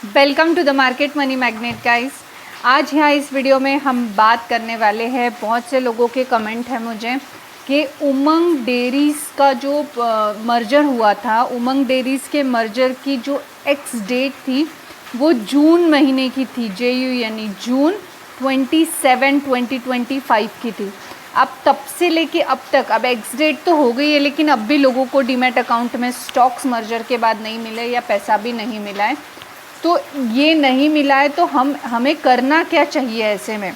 Welcome to the Market Money Magnet guys. आज यहाँ इस वीडियो में हम बात करने वाले हैं, बहुत से लोगों के कमेंट है मुझे कि उमंग डेयरीज़ का जो मर्जर हुआ था, उमंग डेयरीज़ के मर्जर की जो एक्स डेट थी वो जून महीने की थी, यानी जून 27, 2025 की थी। अब तब से लेके अब तक, अब एक्स डेट तो हो गई है, लेकिन अब भी लोगों को डीमैट अकाउंट में स्टॉक्स मर्जर के बाद नहीं मिले या पैसा भी नहीं मिला है। तो ये नहीं मिला है तो हमें करना क्या चाहिए, ऐसे में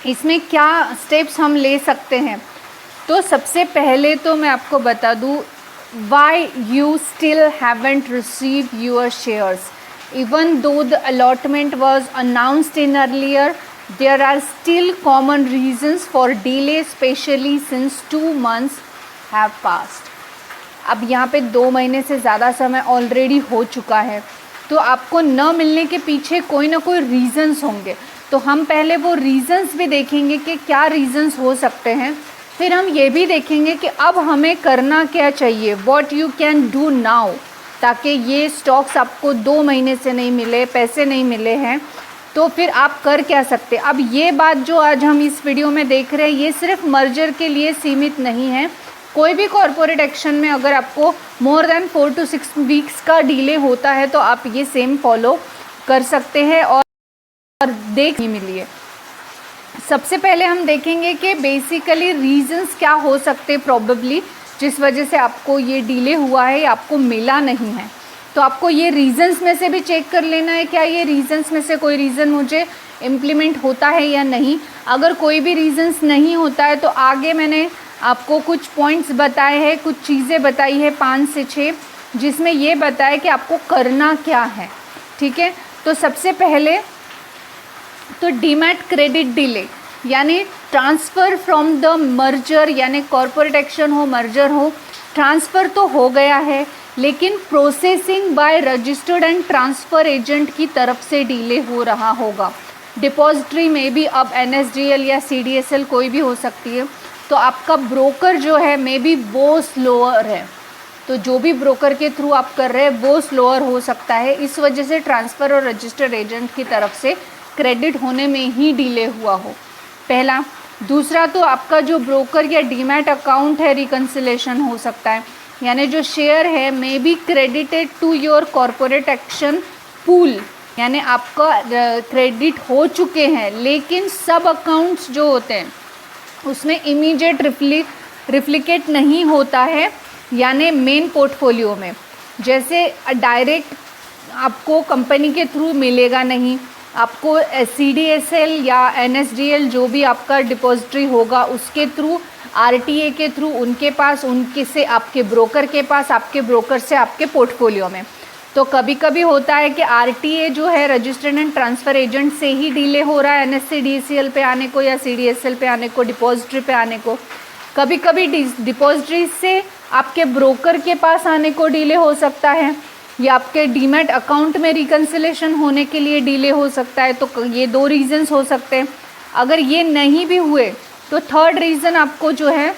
इसमें क्या स्टेप्स हम ले सकते हैं। तो सबसे पहले तो मैं आपको बता दूं, why you still haven't receive your shares even though the allotment was announced in earlier, there are still common reasons for delay, specially since 2 months have passed. अब यहाँ पे 2 महीने से ज़्यादा समय ऑलरेडी हो चुका है, तो आपको न मिलने के पीछे कोई ना कोई रीज़न्स होंगे। तो हम पहले वो रीज़न्स भी देखेंगे कि क्या रीज़न्स हो सकते हैं, फिर हम ये भी देखेंगे कि अब हमें करना क्या चाहिए, what you can do now, ताकि ये स्टॉक्स आपको 2 महीने से नहीं मिले, पैसे नहीं मिले हैं, तो फिर आप कर क्या सकते। अब ये बात जो आज हम इस वीडियो में देख रहे हैं, ये सिर्फ मर्जर के लिए सीमित नहीं है। कोई भी कॉरपोरेट एक्शन में अगर आपको मोर देन 4 to 6 वीक्स का डिले होता है तो आप ये सेम फॉलो कर सकते हैं और देख मिलिए। सबसे पहले हम देखेंगे कि बेसिकली रीजंस क्या हो सकते प्रोबेबली जिस वजह से आपको ये डिले हुआ है या आपको मिला नहीं है। तो आपको ये रीजंस में से भी चेक कर लेना है, क्या ये रीजंस में से कोई रीज़न मुझे इम्प्लीमेंट होता है या नहीं। अगर कोई भी रीजंस नहीं होता है तो आगे मैंने आपको कुछ पॉइंट्स बताए हैं, कुछ चीज़ें बताई है 5 से 6, जिसमें ये बताया कि आपको करना क्या है। ठीक है, तो सबसे पहले तो डीमैट क्रेडिट डिले यानी ट्रांसफ़र फ्रॉम द मर्जर, यानी कॉरपोरेट एक्शन हो, मर्जर हो, ट्रांसफ़र तो हो गया है लेकिन processing by registered and transfer agent की तरफ से डिले हो रहा होगा। डिपॉजिटरी में भी अब NSDL या CDSL कोई भी हो सकती है, तो आपका ब्रोकर जो है मे बी वो स्लोअर है, तो जो भी ब्रोकर के थ्रू आप कर रहे हैं वो स्लोअर हो सकता है, इस वजह से ट्रांसफ़र और रजिस्टर्ड एजेंट की तरफ से क्रेडिट होने में ही डिले हुआ हो, पहला। दूसरा, तो आपका जो ब्रोकर या डीमैट अकाउंट है रिकन्सिलेशन हो सकता है, यानी जो शेयर है may be credited to your corporate action pool, यानी आपका क्रेडिट हो चुके हैं लेकिन सब अकाउंट्स जो होते हैं उसमें इमीडिएट रिफ्लिकेट नहीं होता है, यानी मेन पोर्टफोलियो में। जैसे डायरेक्ट आपको कंपनी के थ्रू मिलेगा नहीं, आपको CDSL या NSDL जो भी आपका डिपॉजिटरी होगा उसके थ्रू, RTA के थ्रू, उनके पास, उनके से आपके ब्रोकर के पास, आपके ब्रोकर से आपके पोर्टफोलियो में। तो कभी कभी होता है कि RTA जो है रजिस्टर्ड एंड ट्रांसफ़र एजेंट से ही डिले हो रहा है NSE/DCL पे आने को या CDSL पे आने को, डिपॉजिटरी पे आने को। कभी कभी डिपॉजिटरी से आपके ब्रोकर के पास आने को डिले हो सकता है, या आपके डीमैट अकाउंट में रिकन्सिलेशन होने के लिए डिले हो सकता है। तो ये 2 रीज़न्स हो सकते हैं। अगर ये नहीं भी हुए तो थर्ड रीज़न आपको जो है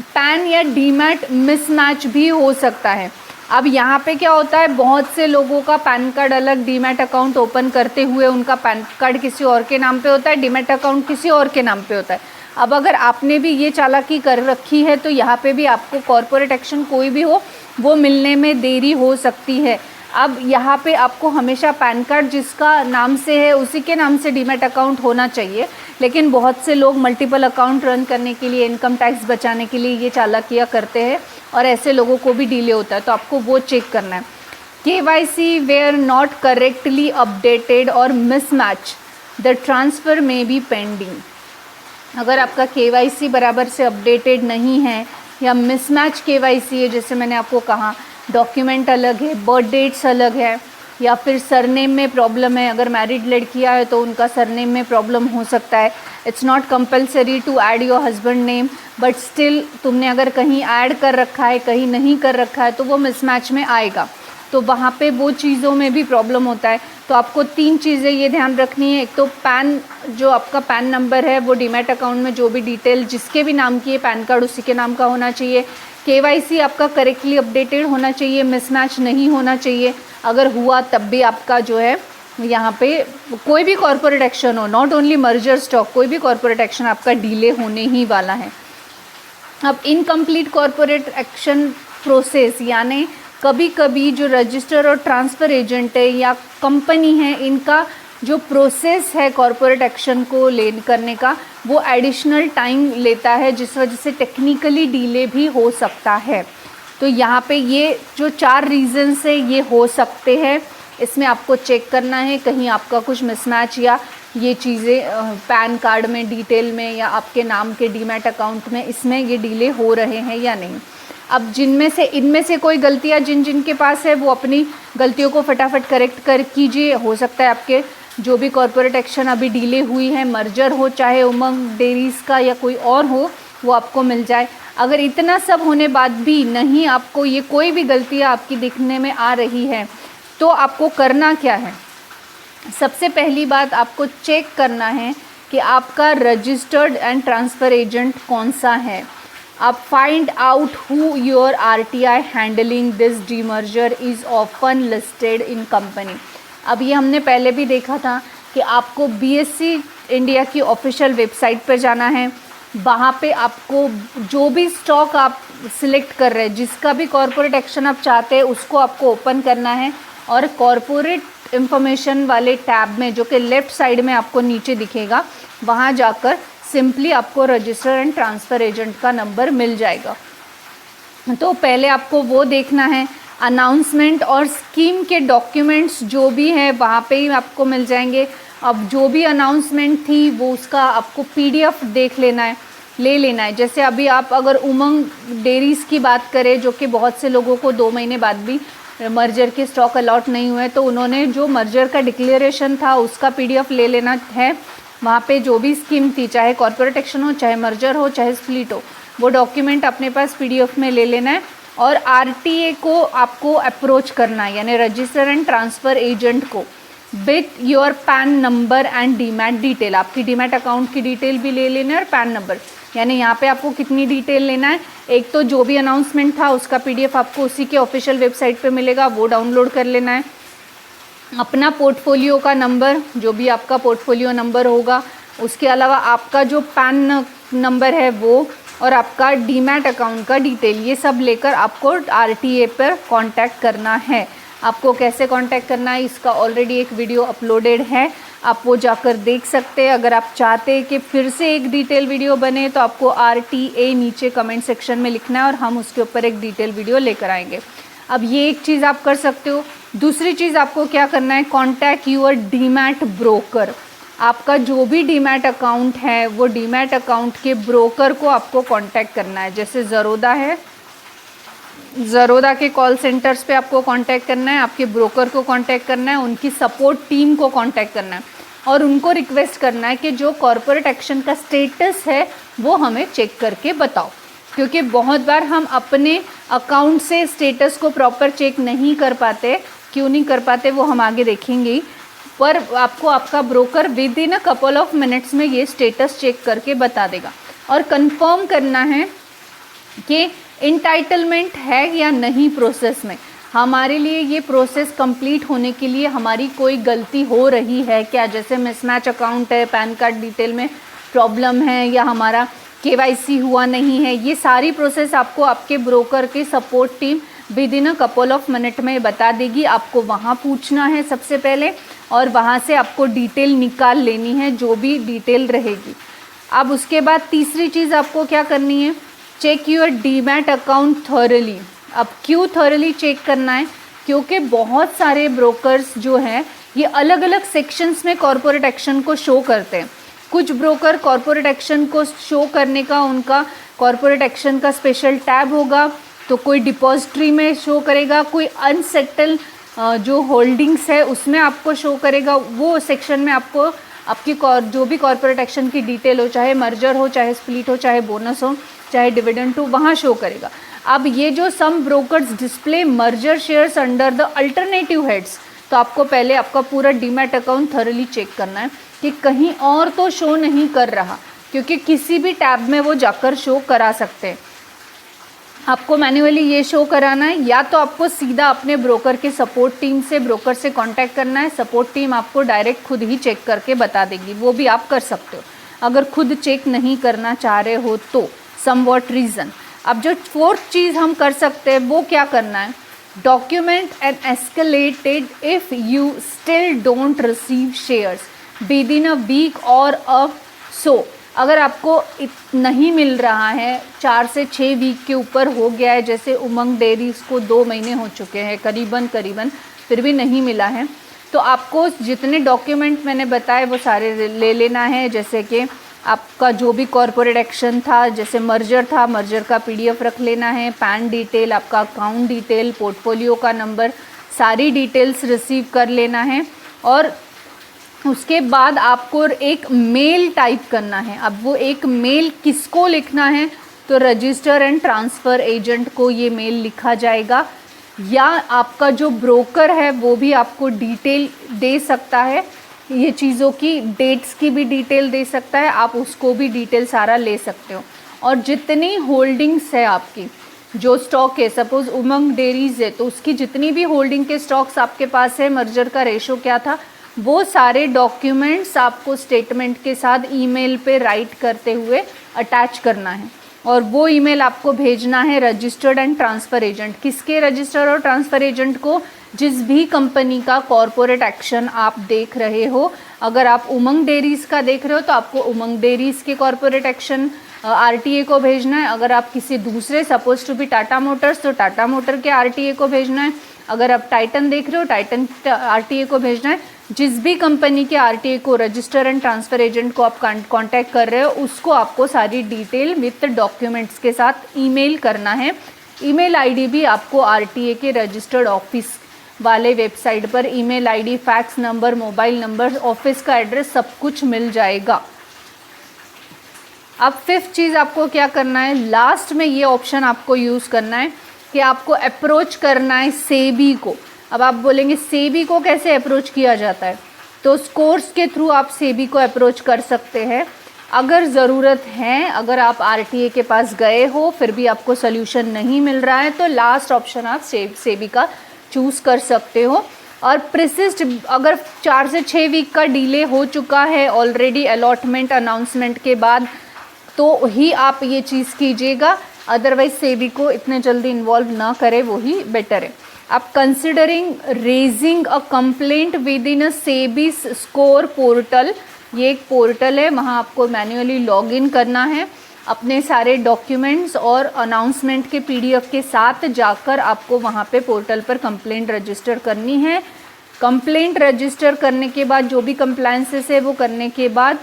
पैन या डीमैट मिसमैच भी हो सकता है। अब यहाँ पे क्या होता है, बहुत से लोगों का पैन कार्ड अलग, डीमैट अकाउंट ओपन करते हुए उनका पैन कार्ड किसी और के नाम पे होता है, डीमैट अकाउंट किसी और के नाम पे होता है। अब अगर आपने भी ये चालाकी कर रखी है तो यहाँ पे भी आपको कॉरपोरेट एक्शन कोई भी हो वो मिलने में देरी हो सकती है। अब यहाँ पे आपको हमेशा पैन कार्ड जिसका नाम से है उसी के नाम से डीमैट अकाउंट होना चाहिए, लेकिन बहुत से लोग मल्टीपल अकाउंट रन करने के लिए, इनकम टैक्स बचाने के लिए ये चालाकियाँ करते हैं और ऐसे लोगों को भी डिले होता है, तो आपको वो चेक करना है। KYC were not correctly updated और mismatch, the transfer may be pending. अगर आपका KYC बराबर से अपडेटेड नहीं है या मिसमैच KYC है, जैसे मैंने आपको कहा डॉक्यूमेंट अलग है, बर्थ डेट्स अलग है, या फिर सरनेम में प्रॉब्लम है, अगर मैरिड लड़कियां है तो उनका सरनेम में प्रॉब्लम हो सकता है। It's not compulsory to add your husband name, but still तुमने अगर कहीं ऐड कर रखा है, कहीं नहीं कर रखा है, तो वो मिसमैच में आएगा, तो वहाँ पे वो चीज़ों में भी प्रॉब्लम होता है। तो आपको 3 चीज़ें ये ध्यान रखनी है। एक तो पैन, जो आपका पैन नंबर है वो डीमैट अकाउंट में जो भी डिटेल जिसके भी नाम की है पैन कार्ड उसी के नाम का होना चाहिए। KYC आपका करेक्टली अपडेटेड होना चाहिए, मिसमैच नहीं होना चाहिए। अगर हुआ तब भी आपका जो है यहाँ पे कोई भी कॉर्पोरेट एक्शन हो, नॉट ओनली मर्जर स्टॉक, कोई भी कॉर्पोरेट एक्शन आपका डिले होने ही वाला है। अब इनकम्प्लीट कॉर्पोरेट एक्शन प्रोसेस यानी कभी कभी जो रजिस्टर और ट्रांसफ़र एजेंट है या कंपनी है, इनका जो प्रोसेस है कॉर्पोरेट एक्शन को करने का, वो एडिशनल टाइम लेता है, जिस वजह से टेक्निकली डिले भी हो सकता है। तो यहाँ पे ये जो 4 रीज़न से ये हो सकते हैं, इसमें आपको चेक करना है कहीं आपका कुछ मिसमैच या ये चीज़ें पैन कार्ड में डिटेल में या आपके नाम के डीमैट अकाउंट में इसमें ये डिले हो रहे हैं या नहीं। अब इनमें से कोई गलतियाँ जिनके पास है वो अपनी गलतियों को फटाफट करेक्ट कर कीजिए। हो सकता है आपके जो भी कॉर्पोरेट एक्शन अभी डिले हुई है, मर्जर हो चाहे उमंग डेयरीज़ का या कोई और हो, वो आपको मिल जाए। अगर इतना सब होने बाद भी नहीं आपको ये कोई भी गलतियाँ आपकी दिखने में आ रही है, तो आपको करना क्या है? सबसे पहली बात आपको चेक करना है कि आपका रजिस्टर्ड एंड ट्रांसफ़र एजेंट कौन सा है। आप find out who your RTI handling this demerger is often listed in company. अब ये हमने पहले भी देखा था कि आपको BSE इंडिया की ऑफिशियल वेबसाइट पर जाना है। वहाँ पे आपको जो भी स्टॉक आप सिलेक्ट कर रहे हैं, जिसका भी कॉर्पोरेट एक्शन आप चाहते हैं, उसको आपको ओपन करना है और कॉर्पोरेट इंफॉर्मेशन वाले टैब में, जो कि लेफ़्ट साइड में आपको नीचे दिखेगा, वहाँ जाकर सिंपली आपको रजिस्टर एंड ट्रांसफ़र एजेंट का नंबर मिल जाएगा। तो पहले आपको वो देखना है। अनाउंसमेंट और स्कीम के डॉक्यूमेंट्स जो भी हैं वहाँ पे ही आपको मिल जाएंगे। अब जो भी अनाउंसमेंट थी वो उसका आपको PDF ले लेना है। जैसे अभी आप अगर उमंग डेयरीज़ की बात करें, जो कि बहुत से लोगों को 2 महीने बाद भी मर्जर के स्टॉक अलॉट नहीं हुए, तो उन्होंने जो मर्जर का डिक्लेरेशन था उसका PDF ले लेना है। वहाँ पे जो भी स्कीम थी, चाहे कॉर्पोरेट एक्शन हो, चाहे मर्जर हो, चाहे स्प्लिट हो, वो डॉक्यूमेंट अपने पास PDF में ले लेना है। और RTA को आपको अप्रोच करना है, यानी रजिस्टर एंड ट्रांसफ़र एजेंट को, with your pan number and demat detail. आपकी डीमैट अकाउंट की डिटेल भी ले लेना है और पैन नंबर, यानी यहाँ पे आपको कितनी डिटेल लेना है। एक तो जो भी अनाउंसमेंट था उसका PDF आपको उसी के ऑफिशियल वेबसाइट पे मिलेगा, वो डाउनलोड कर लेना है। अपना पोर्टफोलियो का नंबर, जो भी आपका पोर्टफोलियो नंबर होगा, उसके अलावा आपका जो पैन नंबर है वो, और आपका डीमैट अकाउंट का डिटेल, ये सब लेकर आपको RTA पर कांटेक्ट करना है। आपको कैसे कांटेक्ट करना है इसका ऑलरेडी एक वीडियो अपलोडेड है, आप वो जाकर देख सकते हैं। अगर आप चाहते हैं कि फिर से एक डिटेल वीडियो बने तो आपको RTA नीचे कमेंट सेक्शन में लिखना है और हम उसके ऊपर एक डिटेल वीडियो लेकर आएंगे। अब ये एक चीज़ आप कर सकते हो। दूसरी चीज़ आपको क्या करना है, कॉन्टैक्ट यूर डीमैट ब्रोकर। आपका जो भी डीमैट अकाउंट है वो डीमैट अकाउंट के ब्रोकर को आपको कांटेक्ट करना है। जैसे ज़रोदा है, ज़रोदा के कॉल सेंटर्स पे आपको कांटेक्ट करना है, आपके ब्रोकर को कांटेक्ट करना है, उनकी सपोर्ट टीम को कांटेक्ट करना है और उनको रिक्वेस्ट करना है कि जो कॉर्पोरेट एक्शन का स्टेटस है वो हमें चेक करके बताओ। क्योंकि बहुत बार हम अपने अकाउंट से स्टेटस को प्रॉपर चेक नहीं कर पाते। क्यों नहीं कर पाते वो हम आगे देखेंगे ही, पर आपको आपका broker with in a couple of minutes में ये स्टेटस चेक करके बता देगा। और कंफर्म करना है कि इंटाइटलमेंट है या नहीं प्रोसेस में। हमारे लिए ये प्रोसेस कंप्लीट होने के लिए हमारी कोई गलती हो रही है क्या, जैसे मिसमैच अकाउंट है, पैन कार्ड डिटेल में प्रॉब्लम है, या हमारा KYC हुआ नहीं है, ये सारी प्रोसेस आपको आपके ब्रोकर की support team with in a couple of minute में बता देगी। आपको वहाँ पूछना है सबसे पहले और वहाँ से आपको डिटेल निकाल लेनी है, जो भी डिटेल रहेगी। अब उसके बाद तीसरी चीज़ आपको क्या करनी है, check your demat account thoroughly. अब क्यों थॉरली चेक करना है, क्योंकि बहुत सारे ब्रोकर्स जो हैं ये अलग अलग सेक्शंस में कॉर्पोरेट एक्शन को शो करते हैं। कुछ ब्रोकर कॉर्पोरेट एक्शन को शो करने का उनका कॉर्पोरेट एक्शन का स्पेशल टैब होगा, तो कोई डिपॉजिटरी में शो करेगा, कोई अनसेटल जो होल्डिंग्स है उसमें आपको शो करेगा। वो सेक्शन में आपको आपकी जो भी कॉर्पोरेट एक्शन की डिटेल हो, चाहे मर्जर हो, चाहे स्प्लिट हो, चाहे बोनस हो, चाहे डिविडेंड हो, वहाँ शो करेगा। अब ये जो some brokers display merger shares under the alternative heads, तो आपको पहले आपका पूरा डीमैट अकाउंट थॉरली चेक करना है कि कहीं और तो शो नहीं कर रहा, क्योंकि किसी भी टैब में वो जाकर शो करा सकते हैं। आपको मैन्युअली ये शो कराना है, या तो आपको सीधा अपने ब्रोकर के सपोर्ट टीम से ब्रोकर से कांटेक्ट करना है। सपोर्ट टीम आपको डायरेक्ट खुद ही चेक करके बता देगी, वो भी आप कर सकते हो अगर खुद चेक नहीं करना चाह रहे हो तो, सम वॉट रीज़न। अब जो फोर्थ चीज़ हम कर सकते हैं वो क्या करना है, document and escalated if you still don't receive shares within a week or a सो। अगर आपको नहीं मिल रहा है, 4 से 6 वीक के ऊपर हो गया है, जैसे उमंग डेयरीज को 2 महीने हो चुके हैं करीबन फिर भी नहीं मिला है, तो आपको जितने डॉक्यूमेंट मैंने बताए वो सारे ले लेना है। जैसे कि आपका जो भी कॉरपोरेट एक्शन था, जैसे मर्जर था, मर्जर का PDF रख लेना है, पैन डिटेल, आपका अकाउंट डिटेल, पोर्टफोलियो का नंबर, सारी डिटेल्स रिसीव कर लेना है। और उसके बाद आपको एक मेल टाइप करना है। अब वो एक मेल किसको लिखना है, तो रजिस्टर एंड ट्रांसफ़र एजेंट को ये मेल लिखा जाएगा, या आपका जो ब्रोकर है वो भी आपको डिटेल दे सकता है, ये चीज़ों की डेट्स की भी डिटेल दे सकता है, आप उसको भी डिटेल सारा ले सकते हो। और जितनी होल्डिंग्स है आपकी, जो स्टॉक है, सपोज उमंग डेयरीज है तो उसकी जितनी भी होल्डिंग के स्टॉक्स आपके पास है, मर्जर का रेशो क्या था, वो सारे डॉक्यूमेंट्स आपको स्टेटमेंट के साथ ईमेल पे राइट करते हुए अटैच करना है। और वो ईमेल आपको भेजना है रजिस्टर्ड एंड ट्रांसफ़र एजेंट। किसके रजिस्टर और ट्रांसफ़र एजेंट को, जिस भी कंपनी का कॉरपोरेट एक्शन आप देख रहे हो। अगर आप उमंग डेयरीज़ का देख रहे हो तो आपको उमंग डेयरीज़ के कॉरपोरेट एक्शन RTA को भेजना है। अगर आप किसी दूसरे, suppose to be Tata Motors, तो टाटा मोटर के RTA को भेजना है। अगर आप टाइटन देख रहे हो, टाइटन RTA को भेजना है। जिस भी कंपनी के RTA को, रजिस्टर एंड ट्रांसफ़र एजेंट को आप कांटेक्ट कर रहे हो, उसको आपको सारी डिटेल विथ डॉक्यूमेंट्स के साथ ईमेल करना है। ईमेल ID भी आपको RTA के रजिस्टर्ड ऑफिस वाले वेबसाइट पर email ID, fax number, mobile number, office का एड्रेस सब कुछ मिल जाएगा। अब 5th चीज़ आपको क्या करना है, लास्ट में ये ऑप्शन आपको यूज़ करना है कि आपको अप्रोच करना है सेबी को। अब आप बोलेंगे सेबी को कैसे अप्रोच किया जाता है, तो स्कोर्स के थ्रू आप सेबी को अप्रोच कर सकते हैं अगर ज़रूरत है। अगर आप RTA के पास गए हो फिर भी आपको सोल्यूशन नहीं मिल रहा है, तो लास्ट ऑप्शन आप सेबी का चूज़ कर सकते हो। और प्रिसिस्ट, अगर 4 से 6 वीक का डिले हो चुका है ऑलरेडी अलॉटमेंट अनाउंसमेंट के बाद, तो ही आप ये चीज़ कीजिएगा, अदरवाइज सेबी को इतने जल्दी इन्वॉल्व ना करे, वो ही बेटर है। आप considering raising a complaint with in a SEBI score portal, ये एक पोर्टल है, वहाँ आपको मैन्युअली लॉगिन करना है, अपने सारे डॉक्यूमेंट्स और अनाउंसमेंट के PDF के साथ जाकर आपको वहाँ पे पोर्टल पर कंप्लेंट रजिस्टर करनी है। कंप्लेंट रजिस्टर करने के बाद जो भी कंप्लायंसेस है वो करने के बाद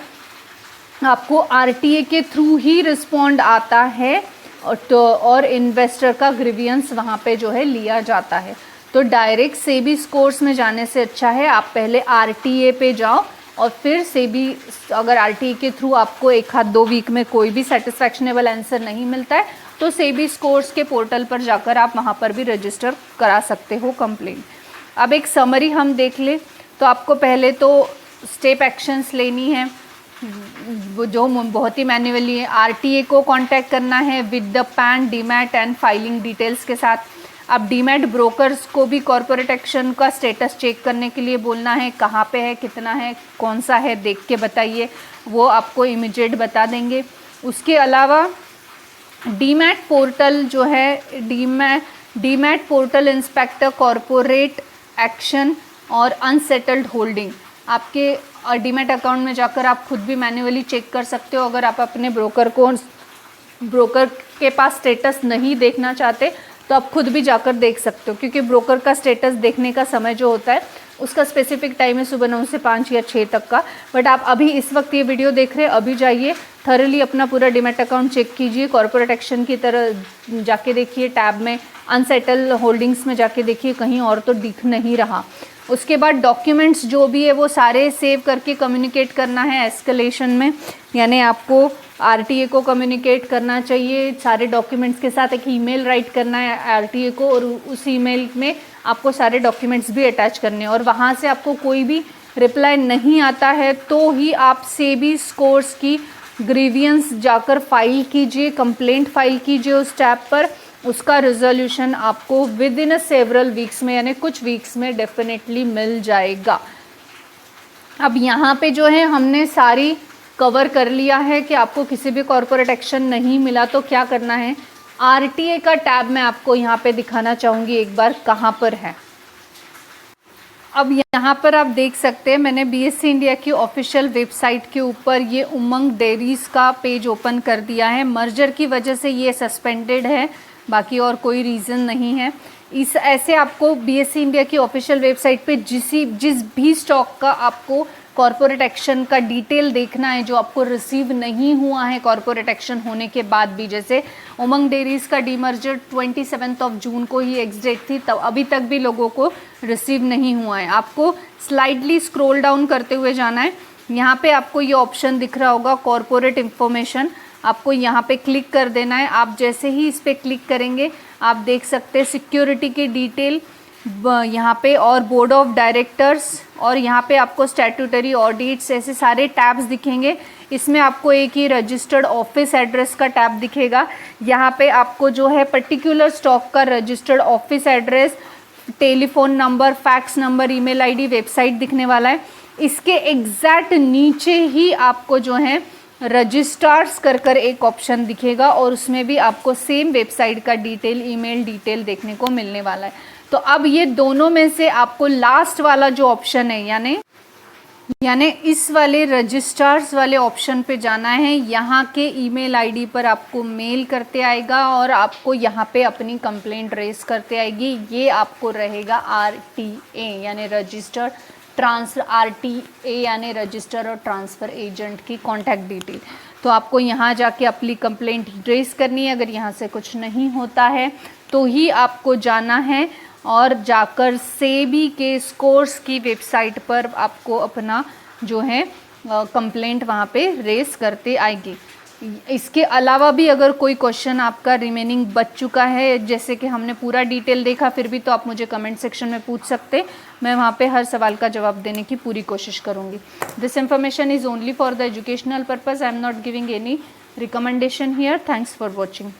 आपको RTA के थ्रू ही रिस्पॉन्ड आता है, और इन्वेस्टर का ग्रीवियंस वहाँ पे जो है लिया जाता है। तो डायरेक्ट सेबी स्कोर्स में जाने से अच्छा है आप पहले RTA पे जाओ, और फिर सेबी, अगर RTA के थ्रू आपको 1-2 वीक में कोई भी सेटिस्फैक्शनेबल आंसर नहीं मिलता है, तो सेबी स्कोर्स के पोर्टल पर जाकर आप वहाँ पर भी रजिस्टर करा सकते हो कंप्लेंट। अब एक समरी हम देख लें, तो आपको पहले तो स्टेप एक्शंस लेनी है जो बहुत ही मैन्युअली है। RTA को कांटेक्ट करना है with the pan, demat and filing details के साथ। अब डीमैट ब्रोकर्स को भी कॉरपोरेट एक्शन का स्टेटस चेक करने के लिए बोलना है, कहाँ पे है, कितना है, कौन सा है, देख के बताइए, वो आपको इमीडिएट बता देंगे। उसके अलावा डीमैट पोर्टल जो है, demat portal inspector corporate action और अनसेटल्ड होल्डिंग, आपके डीमैट अकाउंट में जाकर आप खुद भी मैन्युअली चेक कर सकते हो। अगर आप अपने ब्रोकर के पास स्टेटस नहीं देखना चाहते तो आप खुद भी जाकर देख सकते हो, क्योंकि ब्रोकर का स्टेटस देखने का समय जो होता है उसका स्पेसिफिक टाइम है सुबह 9 से 5 या 6 तक का। बट आप अभी इस वक्त ये वीडियो देख रहे हैं, अभी जाइए थरली अपना पूरा डीमैट अकाउंट चेक कीजिए, कॉर्पोरेट एक्शन की तरह जाके देखिए, टैब में अनसेटल होल्डिंग्स में जाके देखिए, कहीं और तो दिख नहीं रहा। उसके बाद डॉक्यूमेंट्स जो भी है वो सारे सेव करके कम्युनिकेट करना है एस्केलेशन में, यानी आपको RTA को कम्युनिकेट करना चाहिए सारे डॉक्यूमेंट्स के साथ। एक ईमेल राइट करना है RTA को, और उस ईमेल में आपको सारे डॉक्यूमेंट्स भी अटैच करने हैं। और वहाँ से आपको कोई भी रिप्लाई नहीं आता है तो ही आप सेबी स्कोर्स की ग्रीवियंस जाकर फाइल कीजिए, कंप्लेंट फाइल कीजिए उस टैब पर, उसका रिजोल्यूशन आपको with in a several weeks में, यानी कुछ वीक्स में डेफिनेटली मिल जाएगा। अब यहाँ पे जो है हमने सारी कवर कर लिया है कि आपको किसी भी कॉर्पोरेट एक्शन नहीं मिला तो क्या करना है। आरटीए का टैब मैं आपको यहाँ पे दिखाना चाहूँगी एक बार कहाँ पर है। अब यहाँ पर आप देख सकते हैं मैंने बीएससी इंडिया की ऑफिशियल वेबसाइट के ऊपर ये उमंग डेयरीज़ का पेज ओपन कर दिया है। मर्जर की वजह से ये सस्पेंडेड है, बाकी और कोई रीज़न नहीं है। इस ऐसे आपको बीएससी इंडिया की ऑफिशियल वेबसाइट पे जिस भी स्टॉक का आपको कॉर्पोरेट एक्शन का डिटेल देखना है जो आपको रिसीव नहीं हुआ है कॉर्पोरेट एक्शन होने के बाद भी, जैसे उमंग डेयरीज़ का डीमर्जर 27 जून को ही एक्स डेट थी, तब अभी तक भी लोगों को रिसीव नहीं हुआ है। आपको स्लाइडली स्क्रॉल डाउन करते हुए जाना है। यहाँ पे आपको ये ऑप्शन दिख रहा होगा कॉर्पोरेट इन्फॉर्मेशन, आपको यहाँ पे क्लिक कर देना है। आप जैसे ही इस पर क्लिक करेंगे आप देख सकते हैं सिक्योरिटी की डिटेल यहाँ पे और बोर्ड ऑफ डायरेक्टर्स, और यहाँ पे आपको स्टैट्यूटरी ऑडिट्स, ऐसे सारे टैब्स दिखेंगे। इसमें आपको एक ही रजिस्टर्ड ऑफिस एड्रेस का टैब दिखेगा। यहाँ पे आपको जो है पर्टिकुलर स्टॉक का registered office address, telephone number, fax number, email ID, website दिखने वाला है। इसके एग्जैक्ट नीचे ही आपको जो है रजिस्ट्रार्स कर एक ऑप्शन दिखेगा और उसमें भी आपको सेम वेबसाइट का डिटेल, ईमेल डिटेल देखने को मिलने वाला है। तो अब ये दोनों में से आपको लास्ट वाला जो ऑप्शन है यानी इस वाले रजिस्ट्रार्स वाले ऑप्शन पे जाना है। यहाँ के ईमेल आईडी पर आपको मेल करते आएगा और आपको यहाँ पे अपनी कंप्लेंट रेज करते आएगी। ये आपको रहेगा आरटीए यानी रजिस्टर्ड ट्रांसफर, आरटीए यानी रजिस्टर और ट्रांसफ़र एजेंट की कॉन्टैक्ट डिटेल। तो आपको यहाँ जाके अपनी कंप्लेंट रेज करनी है। अगर यहाँ से कुछ नहीं होता है तो ही आपको जाना है और जाकर सेबी के स्कोर्स की वेबसाइट पर आपको अपना जो है कंप्लेंट वहाँ पे रेस करते आएगी। इसके अलावा भी अगर कोई क्वेश्चन आपका रिमेनिंग बच चुका है, जैसे कि हमने पूरा डिटेल देखा फिर भी, तो आप मुझे कमेंट सेक्शन में पूछ सकते। मैं वहाँ पे हर सवाल का जवाब देने की पूरी कोशिश करूँगी। This information is only for the educational purpose. I am not giving any recommendation here. Thanks for watching.